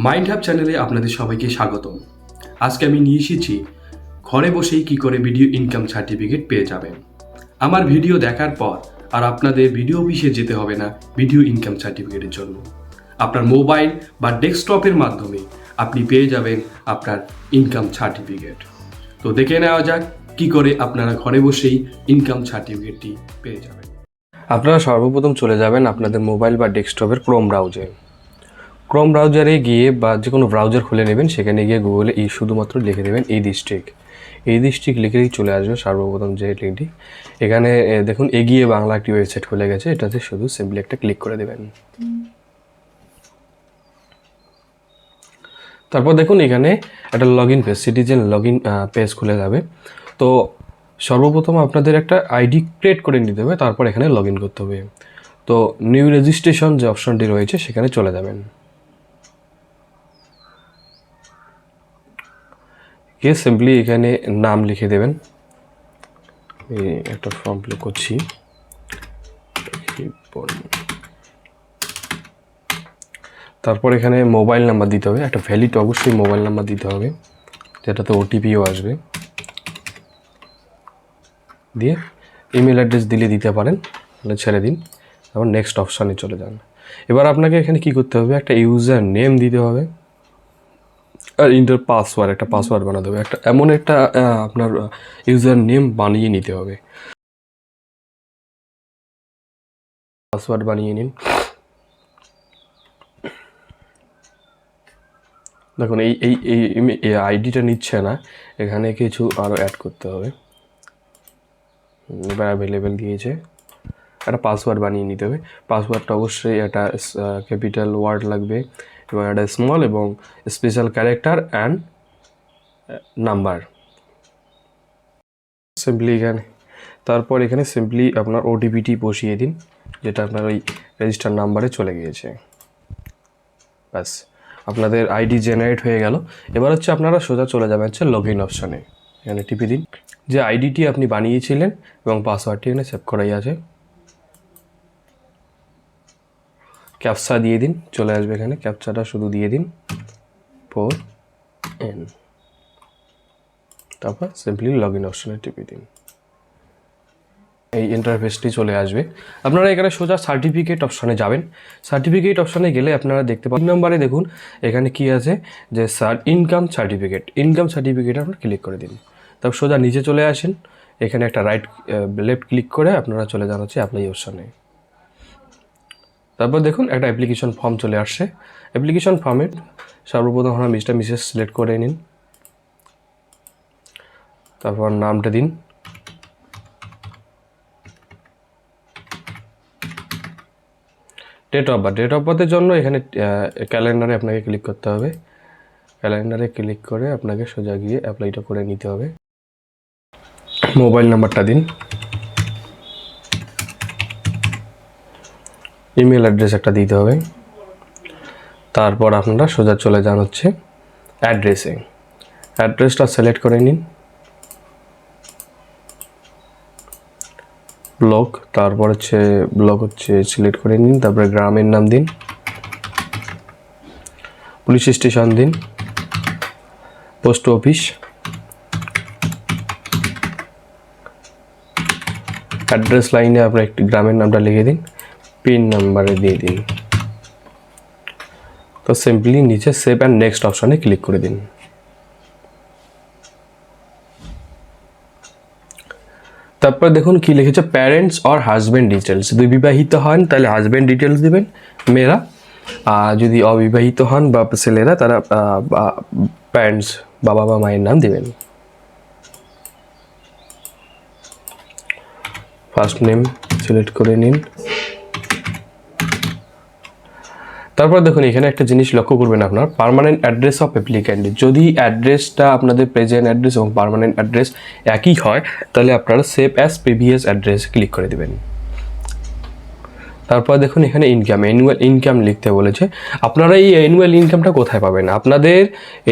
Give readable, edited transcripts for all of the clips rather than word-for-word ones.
Mind hub চ্যানেলে আপনাদের সবাইকে স্বাগতম। আজকে আমি নিয়ে এসেছি ঘরে বসেই কি করে ভিডিও ইনকাম সার্টিফিকেট পেয়ে যাবেন। আমার ভিডিও দেখার পর আর আপনাদের ভিডিও অফিসে যেতে হবে না ভিডিও ইনকাম সার্টিফিকেটের জন্য। আপনার মোবাইল বা ডেস্কটপের মাধ্যমে আপনি পেয়ে যাবেন আপনার ইনকাম সার্টিফিকেট। তো দেখে নেওয়া যাক কি করে আপনারা ঘরে বসেই ইনকাম সার্টিফিকেটটি পেয়ে যাবেন। আপনারা সর্বপ্রথম চলে যাবেন আপনাদের মোবাইল বা ডেস্কটপের ক্রোম ব্রাউজারে গিয়ে বা যে কোনো ব্রাউজার খুলে নেবেন, সেখানে গিয়ে গুগলে শুধুমাত্র লিখে দেবেন এই ডিস্ট্রিক্ট লিখেই চলে আসবে সর্বপ্রথম যে লিঙ্কটি। এখানে দেখুন এগিয়ে বাংলা একটি ওয়েবসাইট খুলে গেছে, এটাতে শুধু সিম্পলি একটা ক্লিক করে দেবেন। তারপর দেখুন এখানে একটা log in page, citizen log in page খুলে যাবে। তো সর্বপ্রথম আপনাদের একটা আইডি ক্রিয়েট করে নিতে হবে, তারপর এখানে লগ ইন করতে হবে। তো নিউ রেজিস্ট্রেশন যে অপশনটি রয়েছে সেখানে চলে যাবেন, গিয়ে সিম্পলি এখানে নাম লিখে দেবেন। একটা ফর্ম ফিল করছি। তারপর এখানে মোবাইল নাম্বার দিতে হবে, একটা ভ্যালিড অবশ্যই মোবাইল নাম্বার দিতে হবে, যেটাতে ওটিপিও আসবে। দিয়ে ইমেল অ্যাড্রেস দিতে পারেন, তাহলে ছেড়ে দিন। তারপর নেক্সট অপশানে চলে যান। এবার আপনাকে এখানে কি করতে হবে, একটা ইউজার নেম দিতে হবে আর ইন্টার পাসওয়ার্ড, একটা পাসওয়ার্ড বানাতে হবে। এমন একটা আপনার ইউজার নেম বানিয়ে নিতে হবে। পাসওয়ার্ড বানিয়ে নিন। দেখুন এই আইডিটা নিচ্ছে না, এখানে কিছু আরও অ্যাড করতে হবে। এবার অ্যাভেলেবেল দিয়েছে, একটা পাসওয়ার্ড বানিয়ে নিতে হবে। পাসওয়ার্ডটা অবশ্যই একটা ক্যাপিটাল ওয়ার্ড লাগবে এবং একটা স্মল এবং special character and number simply এখানে। তারপর এখানে সিম্পলি আপনার ওটিপিটি বসিয়ে দিন, যেটা আপনার ওই রেজিস্টার নাম্বারে চলে গিয়েছে। ব্যাস, আপনাদের আইডি জেনারেট হয়ে গেল। এবার হচ্ছে আপনারা সোজা চলে যাবেন হচ্ছে লগ ইন অপশানে, এখানে টিপে দিন। যে আইডিটি আপনি বানিয়েছিলেন এবং পাসওয়ার্ডটি এখানে সেভ করাই আছে, ক্যাপচা দিয়ে দিন, চলে আসবে এখানে। ক্যাপচাটা শুধু দিয়ে দিন 4N, তারপর সিম্পলি লগ ইন অপশানে টিপে দিন। এই ইন্টারফেসটি চলে আসবে। আপনারা এখানে সোজা সার্টিফিকেট অপশানে যাবেন। সার্টিফিকেট অপশানে গেলে আপনারা দেখতে পাবেন নম্বরে দেখুন এখানে কি আছে, যে ইনকাম সার্টিফিকেট আপনারা ক্লিক করে দিন। তারপর সোজা নিচে চলে আসেন, এখানে একটা লেফট ক্লিক করে আপনারা চলে যান হচ্ছে অ্যাপ্লাই অপশানে। তারপর দেখুন একটা অ্যাপ্লিকেশন ফর্ম চলে আসছে। অ্যাপ্লিকেশন ফর্মে সর্বপ্রথম আপনারা মিস্টার মিসেস সিলেক্ট করে নিন, তারপর নামটা দিন। ডেট অফ বার্থের জন্য এখানে ক্যালেন্ডারে আপনাকে ক্লিক করতে হবে। ক্যালেন্ডারে ক্লিক করে আপনাকে সোজা গিয়ে অ্যাপ্লাইটা করে নিতে হবে। মোবাইল নাম্বারটা দিন, ইমেল অ্যাড্রেস একটা দিতে হবে। তারপর আপনারা সোজা চলে যান হচ্ছে অ্যাড্রেসটা সিলেক্ট করে নিন। তারপর ব্লক সিলেক্ট করে নিন। তারপরে গ্রামের নাম দিন, পুলিশ স্টেশন দিন, পোস্ট অফিস, অ্যাড্রেস লাইনে আপনার একটি গ্রামের নামটা লিখে দিন, পিন নাম্বারে দিয়ে দিন। তো সিম্পলি নিচে সেভ অ্যান্ড নেক্সট অপশানে ক্লিক করে দিন। তারপর দেখুন কি লিখেছে, প্যারেন্টস অর হাজব্যান্ড ডিটেলস। যদি বিবাহিত হন তাহলে হাজব্যান্ড ডিটেলস দেবেন মেয়েরা, আর যদি অবিবাহিত হন বা ছেলেরা তারা প্যারেন্টস বাবা বা মায়ের নাম দেবেন। ফার্স্ট নেম সিলেক্ট করে নিন। তারপর দেখুন এখানে একটা জিনিস লক্ষ্য করবেন, আপনার পার্মানেন্ট অ্যাড্রেস অফ অ্যাপ্লিক্যান্ট। যদি অ্যাড্রেসটা আপনাদের প্রেজেন্ট অ্যাড্রেস এবং পার্মানেন্ট অ্যাড্রেস একই হয় তাহলে আপনারা save as previous address click করে দেবেন। তারপর দেখুন এখানে অ্যানুয়াল ইনকাম লিখতে বলেছে। আপনারা এই অ্যানুয়াল ইনকামটা কোথায় পাবেন? আপনাদের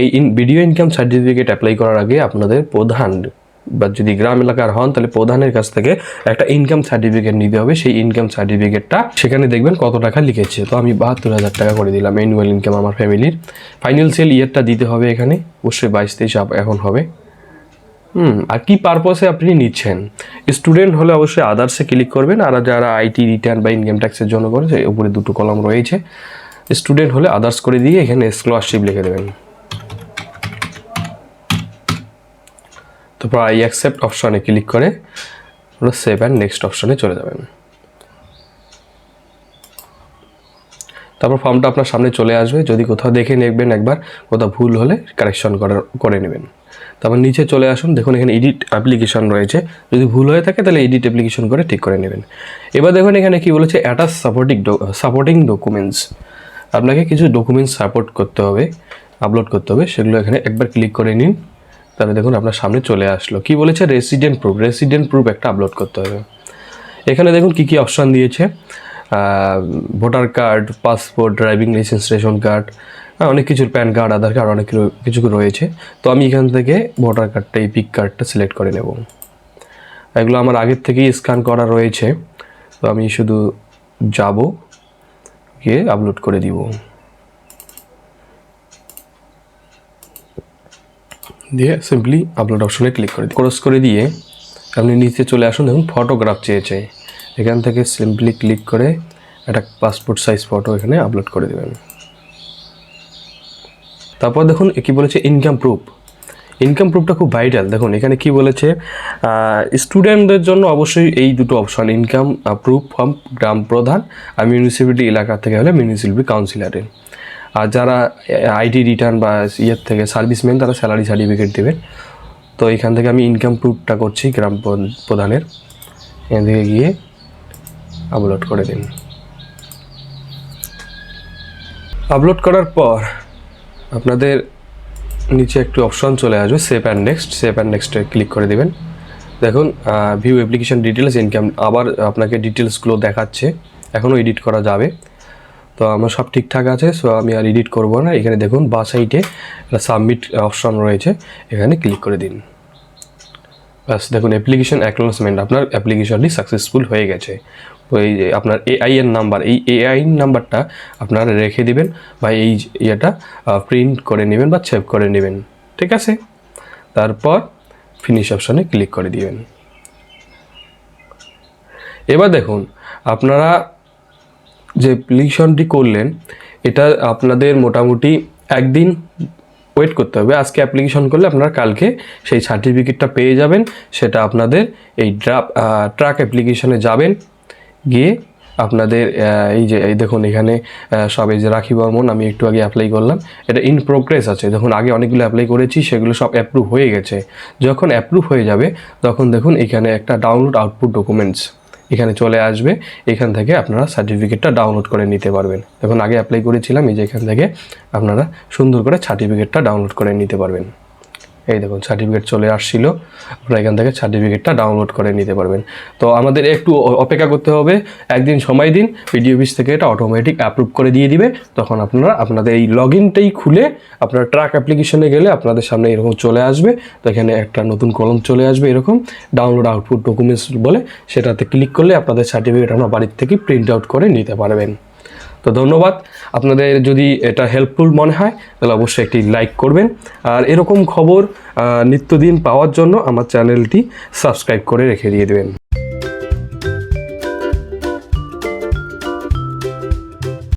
এই ভিডিও ইনকাম সার্টিফিকেট অ্যাপ্লাই করার আগে আপনাদের প্রধান বা যদি গ্রাম এলাকার হন তাহলে প্রধানের কাছ থেকে একটা ইনকাম সার্টিফিকেট নিতে হবে। সেই ইনকাম সার্টিফিকেটটা সেখানে দেখবেন কত টাকা লিখেছে। তো আমি 72,000 টাকা করে দিলাম অ্যানুয়াল ইনকাম আমার ফ্যামিলির। ফাইন্যান্সিয়াল ইয়ারটা দিতে হবে এখানে, অবশ্যই 22-23 এখন হবে। আর কি পারপসে আপনি নিচ্ছেন? স্টুডেন্ট হলে অবশ্যই আদার্সে ক্লিক করবেন, আর যারা আইটি রিটার্ন বা ইনকাম ট্যাক্সের জন্য করে উপরে 2টো কলাম রয়েছে। স্টুডেন্ট হলে আদার্স করে দিয়ে এখানে স্কলারশিপ লিখে দেবেন। তারপর আই অ্যাকসেপ্ট অপশানে ক্লিক করে সেভ অ্যান্ড নেক্সট অপশানে চলে যাবেন। তারপর ফর্মটা আপনার সামনে চলে আসবে। যদি কোথাও দেখে নেবেন একবার, কোথাও ভুল হলে কারেকশন করে নেবেন। তারপর নিচে চলে আসুন, দেখুন এখানে এডিট অ্যাপ্লিকেশন রয়েছে। যদি ভুল হয়ে থাকে তাহলে এডিট অ্যাপ্লিকেশন করে ঠিক করে নেবেন। এবার দেখুন এখানে কি বলেছে, অ্যাটাচ সাপোর্টিং ডকুমেন্টস। আপনাকে কিছু ডকুমেন্টস সাপোর্ট করতে হবে, আপলোড করতে হবে, সেগুলো এখানে একবার ক্লিক করে নিন। তাহলে দেখুন আপনার সামনে চলে আসলো। কি বলেছে, রেসিডেন্ট প্রুফ একটা আপলোড করতে হবে। এখানে দেখুন কি কি অপশান দিয়েছে, voter card, passport, driving licence, ration card, অনেক কিছুর, প্যান কার্ড, আধার কার্ড, অনেক কিছু রয়েছে। তো আমি এখান থেকে ভোটার কার্ডটা, এই পিক কার্ডটা সিলেক্ট করে নেব। এগুলো আমার আগের থেকেই স্ক্যান করা রয়েছে, তো আমি শুধু যাব, গিয়ে আপলোড করে দিব। দিয়ে সিম্পলি আপলোড অপশনে ক্লিক করে ক্রস করে দিয়ে আপনি নিচে চলে আসুন। দেখুন ফটোগ্রাফ চেয়েছে, এখান থেকে সিম্পলি ক্লিক করে একটা পাসপোর্ট সাইজ ফটো এখানে আপলোড করে দেবেন। তারপর দেখুন কি বলেছে, ইনকাম প্রুফটা খুব ভাইটাল। দেখুন এখানে কি বলেছে, স্টুডেন্টদের জন্য অবশ্যই এই দুটো অপশান, ইনকাম প্রুফ ফর্ম গ্রাম প্রধান আর মিউনিসিপ্যালিটি এলাকা থেকে হলে মিউনিসিপ্যালিটি কাউন্সিলরের। আর যারা আইটি রিটার্ন বা ইয়ের থেকে সার্ভিসম্যান, তারা স্যালারি সার্টিফিকেট দেবেন। তো এখান থেকে আমি ইনকাম প্রুফটা করছি গ্রাম প্রধানের। এখান থেকে গিয়ে আপলোড করে দিন। আপলোড করার পর আপনাদের নিচে একটু অপশন চলে আসবে, সেভ অ্যান্ড নেক্সটে ক্লিক করে দেবেন। দেখুন ভিউ অ্যাপ্লিকেশন ডিটেলস, ইনকাম, আবার আপনাকে ডিটেলসগুলো দেখাচ্ছে। এখনও এডিট করা যাবে। তো আমার সব ঠিকঠাক আছে, সো আমি আর এডিট করব না। এখানে দেখুন বা সাইডে একটা সাবমিট অপশন রয়েছে, এখানে ক্লিক করে দিন। ব্যাস দেখুন অ্যাপ্লিকেশন অ্যাকনোলেজমেন্ট, আপনার অ্যাপ্লিকেশনটি সাকসেসফুল হয়ে গেছে। ওই যে আপনার এআইএন নাম্বার, এই এআইএন নাম্বারটা আপনারা রেখে দিবেন বা এই ইয়েটা প্রিন্ট করে নেবেন বা সেভ করে নেবেন, ঠিক আছে। তারপর ফিনিশ অপশনে ক্লিক করে দিবেন। এবার দেখুন আপনারা যে অ্যাপ্লিকেশনটি করলেন, এটা আপনাদের মোটামুটি একদিন ওয়েট করতে হবে। আজকে অ্যাপ্লিকেশন করলে আপনারা কালকে সেই সার্টিফিকেটটা পেয়ে যাবেন। সেটা আপনাদের এই ট্রাক অ্যাপ্লিকেশনে যাবেন, গিয়ে আপনাদের এই যে দেখুন এখানে সব, এই যে রাখি বর্মন আমি একটু আগে অ্যাপ্লাই করলাম, এটা ইন প্রোগ্রেস আছে। দেখুন আগে অনেকগুলো অ্যাপ্লাই করেছি, সেগুলো সব অ্যাপ্রুভ হয়ে গেছে। যখন অ্যাপ্রুভ হয়ে যাবে তখন দেখুন এখানে একটা ডাউনলোড আউটপুট ডকুমেন্টস এখানে চলে আসবে। এখান থেকে আপনারা সার্টিফিকেটটা ডাউনলোড করে নিতে পারবেন। দেখুন আগে অ্যাপ্লাই করেছিলাম, এই যে এখান থেকে আপনারা সুন্দর করে সার্টিফিকেটটা ডাউনলোড করে নিতে পারবেন। এই দেখুন সার্টিফিকেট চলে আসছিল, আপনারা এখান থেকে সার্টিফিকেটটা ডাউনলোড করে নিতে পারবেন। তো আমাদের একটু অপেক্ষা করতে হবে, একদিন সময় দিন, বিডিও অফিস থেকে এটা অটোমেটিক অ্যাপ্রুভ করে দিয়ে দিবে। তখন আপনারা আপনাদের এই লগ ইনটাই খুলে আপনারা ট্রাক অ্যাপ্লিকেশনে গেলে আপনাদের সামনে এরকম চলে আসবে। তো এখানে একটা নতুন কলম চলে আসবে এরকম, ডাউনলোড আউটপুট ডকুমেন্টস বলে, সেটাতে ক্লিক করলে আপনাদের সার্টিফিকেট আপনার বাড়ির থেকে প্রিন্ট আউট করে নিতে পারবেন। তো ধন্যবাদ। আপনাদের যদি এটা হেল্পফুল মনে হয় তাহলে অবশ্যই একটি লাইক করবেন, আর এরকম খবর নিত্যদিন পাওয়ার জন্য আমার চ্যানেলটি সাবস্ক্রাইব করে রেখে দিয়ে দেবেন।